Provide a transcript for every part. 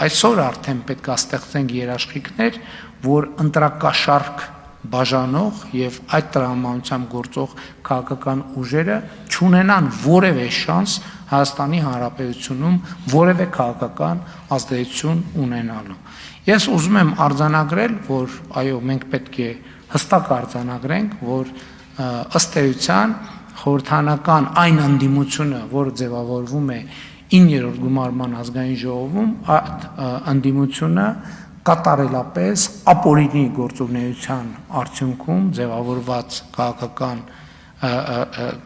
այսօր արդեն պետք է ստեղծենք երաշխիքներ, որ ընտրակաշառք բաժանող եւ այդ տրամաբանությամբ գործող քաղաքական ուժերը չունենան որևէ շանս Հայաստանի Հանրապետությունում որևէ քաղաքական ազդեցություն ունենալու։ Ես ուզում եմ արձանագրել, որ այո, մենք պետք է հստակ արձանագրենք, որ ըստ էության խորհրդանական այն ընդդիմությունը, որը ձևավորվում է 9-րդ գումարման ազգային ժողովում, այդ ընդդիմությունը կատարելապես ապօրինի գործունեության արդյունքում ձևավորված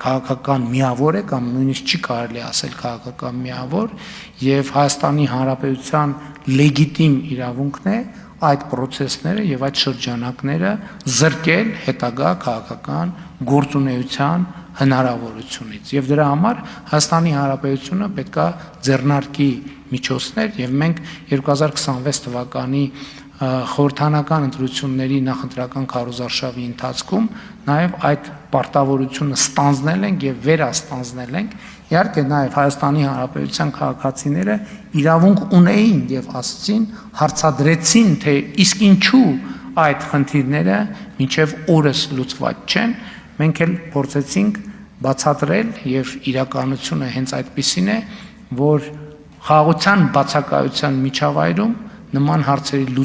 քաղաքական միավոր է կամ նույնիսկ չի կարելի ասել քաղաքական միավոր եւ Հայաստանի Հանրապետության լեգիտիմ իրավունքն է այդ process-ները եւ այդ շրջանակները զրկել հետագա քաղաքական գործունեության հնարավորությունից եւ դրա համար Հայաստանի Հանրապետությունը պետքա ձեռնարկի միջոցներ եւ մենք 2026 թվականի խորհրդանական ընտրությունների նախընտրական քարոզարշավի ընթացքում նաեւ այդ պարտավորությունը ստանձնել ենք եւ վերաստանձնել ենք իհարկե նաեւ Հայաստանի Հանրապետության քաղաքացիները իրավունք ունեին եւ ասցին հարցադրեցին թե իսկ ինչու այդ խնդիրները մինչեւ օրս լուծված չեն մենք էլ փորձեցինք բացատրել եւ իրականությունը հենց այդպիսին է որ խաղաղության բացակայության միջավայրում նման հարցերի